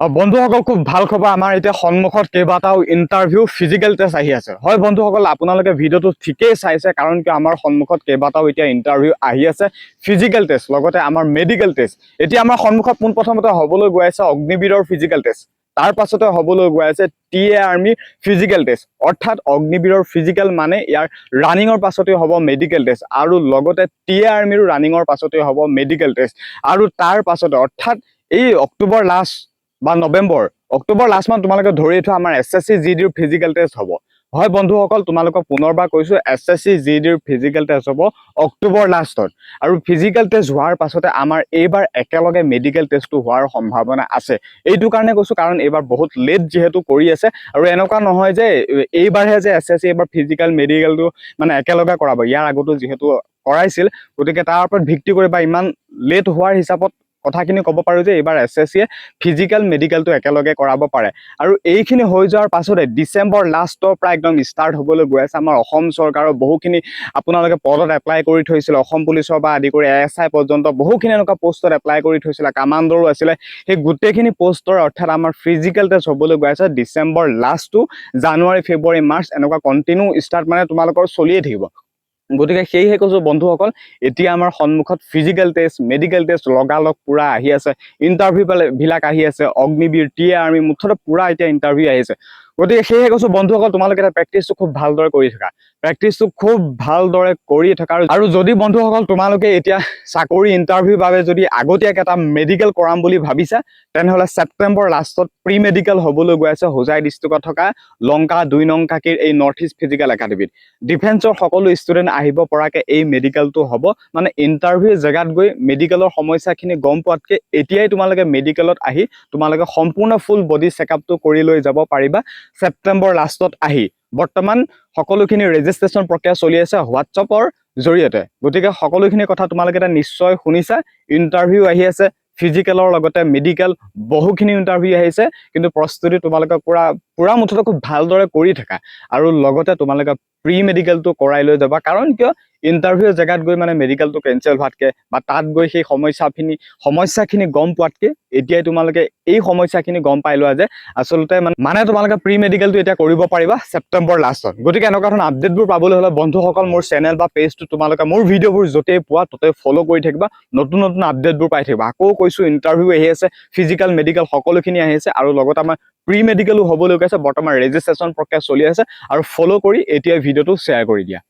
বন্ধুসকল খুব ভাল খবৰ আমাৰ এতিয়া সন্মুখত কেইবাটাও ইণ্টাৰভিউ ফিজিকেল টেষ্ট আহি আছে হয় বন্ধুসকল আপোনালোকে ভিডিঅ'টো ঠিকেই চাইছে কাৰণ কি আমাৰ সন্মুখত কেইবাটাও এতিয়া ইণ্টাৰভিউ আহি আছে ফিজিকেল টেষ্ট লগতে আমাৰ মেডিকেল টেষ্ট এতিয়া আমাৰ সন্মুখত পোনপ্ৰথমতে হ'বলৈ গৈ আছে অগ্নিবীৰৰ ফিজিকেল টেষ্ট তাৰ পাছতে হ'বলৈ গৈ আছে টিএ আৰ্মি ফিজিকেল টেষ্ট অৰ্থাৎ অগ্নিবীৰৰ ফিজিকেল মানে ইয়াৰ ৰানিঙৰ পাছতে হ'ব মেডিকেল টেষ্ট আৰু লগতে টিএ আৰ্মিৰ ৰানিঙৰ পাছতে হ'ব মেডিকেল টেষ্ট আৰু তাৰ পাছতে অৰ্থাৎ এই অক্টোবৰ লাষ্ট বা নৱেম্বৰ অক্টোবৰ লাষ্ট মান তোমালোকে ধৰি থোৱা আমাৰ এছএছসি জিডিৰ ফিজিকেল টেষ্ট হ'ব হয় বন্ধুসকল তোমালোকক পুনৰবাৰ কৈছো এছএছসি জিডিৰ ফিজিকেল টেষ্ট হ'ব অক্টোবৰ লাষ্টত আৰু ফিজিকেল টেষ্ট হোৱাৰ পাছতে আমাৰ এইবাৰ একেলগে মেডিকেল টেষ্টটো হোৱাৰ সম্ভাৱনা আছে এইটো কাৰণে কৈছো কাৰণ এইবাৰ বহুত লেট যেহেতু কৰি আছে আৰু এনেকুৱা নহয় যে এইবাৰহে যে এছএছসি এইবাৰ ফিজিকেল মেডিকেলটো মানে একেলগে কৰাব ইয়াৰ আগতো যেহেতু কৰাইছিল গতিকে তাৰ ওপৰত ভিত্তি কৰি বা ইমান লেট হোৱাৰ হিচাপত কথাখিনি ক'ব পাৰো যে এইবাৰ এছএছসিয়ে ফিজিকেল মেডিকেলটো একেলগে কৰাব পাৰে আৰু এইখিনি হৈ যোৱাৰ পাছতে ডিসেম্বৰ লাষ্টৰ পৰা একদম ষ্টাৰ্ট হ'বলৈ গৈ আছে আমাৰ অসম চৰকাৰৰ বহুখিনি আপোনালোকে পদত এপ্লাই কৰি থৈছিল অসম পুলিচৰ পৰা আদি কৰি এএছআই পৰ্যন্ত বহুখিনি এনেকুৱা পোষ্টত এপ্লাই কৰি থৈছিল কামাণ্ডৰো আছিলে সেই গোটেইখিনি পোষ্টৰ অৰ্থাৎ আমাৰ ফিজিকেল টেষ্ট হ'বলৈ গৈ আছে ডিসেম্বৰ লাষ্ট টু জানুৱাৰী ফেব্ৰুৱাৰী মাৰ্চ এনেকুৱা কণ্টিনিউ ষ্টাৰ্ট মানে তোমালোকৰ চলিয়ে থাকিব গতিকে সেইহে কৈছো বন্ধুসকল এতিয়া আমাৰ সন্মুখত ফিজিকেল টেষ্ট মেডিকেল টেষ্ট লগালগ পুৰা আহি আছে ইণ্টাৰভিউ বিলাক আহি আছে অগ্নিবীৰ টিএ আৰ্মি মুঠতে পুৰা এতিয়া ইণ্টাৰভিউ আহি আছে গতিকে সেইহে কৈছো বন্ধুসকল তোমালোকে এটা প্ৰেক্টিচটো খুব ভালদৰে কৰি থাকা প্ৰেক্টিচটো খুব ভালদৰে কৰি থাকা আৰু যদি বন্ধুসকল তোমালোকে এতিয়া চাকৰি ইণ্টাৰভিউৰ বাবে যদি আগতীয়াকৈ এটা মেডিকেল কৰাম বুলি ভাবিছা তেনেহ'লে ছেপ্টেম্বৰ লাষ্টত প্ৰি মেডিকেল হ'বলৈ গৈ আছে হোজাই ডিষ্ট্ৰিক্টত থকা লংকা 2 নং কাকিৰ এই নৰ্থ ইষ্ট ফিজিকেল একাডেমীত ডিফেন্সৰ সকলো ষ্টুডেণ্ট আহিব পৰাকে এই মেডিকেলটো হ'ব মানে ইণ্টাৰভিউ জেগাত গৈ মেডিকেলৰ সমস্যাখিনি গম পোৱাতকৈ এতিয়াই তোমালোকে মেডিকেলত আহি তোমালোকে সম্পূৰ্ণ ফুল বডি চেকআপটো কৰি লৈ যাব পাৰিবা ছেপ্টেম্বৰ লাষ্টত আহি বৰ্তমান সকলোখিনি ৰেজিষ্ট্ৰেশ্যন প্ৰক্ৰিয়া চলি আছে হোৱাটছআপৰ জৰিয়তে গতিকে সকলোখিনি কথা তোমালোকে এটা নিশ্চয় শুনিছা ইণ্টাৰভিউ আহি আছে ফিজিকেলৰ লগতে মেডিকেল বহুখিনি ইণ্টাৰভিউ আহিছে কিন্তু প্ৰস্তুতি তোমালোকে পুৰা মুঠতে খুব ভালদৰে কৰি থাকা আৰু লগতে তোমালোকে প্ৰি মেডিকেলটো কৰাই লৈ যাবা কাৰণ কিয় ইণ্টাৰভিউ জেগাত গৈ মানে মেডিকেলটো কেঞ্চেল হোৱাতকৈ বা তাত গৈ সেই সমস্যাখিনি গম পোৱাতকৈ এতিয়াই তোমালোকে এই সমস্যাখিনি গম পাই লোৱা যে আচলতে মানে তোমালোকে প্ৰি মেডিকেলটো এতিয়া কৰিব পাৰিবা ছেপ্টেম্বৰ লাষ্টত গতিকে এনেকুৱা ধৰণৰ আপডেটবোৰ পাবলৈ হ'লে বন্ধুসকল মোৰ চেনেল বা পেজটো তোমালোকে মোৰ ভিডিঅ'বোৰ য'তেই পোৱা ত'তেই ফ'ল' কৰি থাকিবা নতুন নতুন আপডেটবোৰ পাই থাকিবা আকৌ কৈছো ইণ্টাৰভিউ আহি আছে ফিজিকেল মেডিকেল সকলোখিনি আহি আছে আৰু লগতে আমাৰ প্ৰি মেডিকেলো হ'বলৈ গৈ আছে বৰ্তমান ৰেজিষ্ট্ৰেশ্যন প্ৰক্ৰিয়া চলি আছে আৰু ফ'ল' কৰি এতিয়া ভিডিঅ'টো শ্বেয়াৰ কৰি দিয়া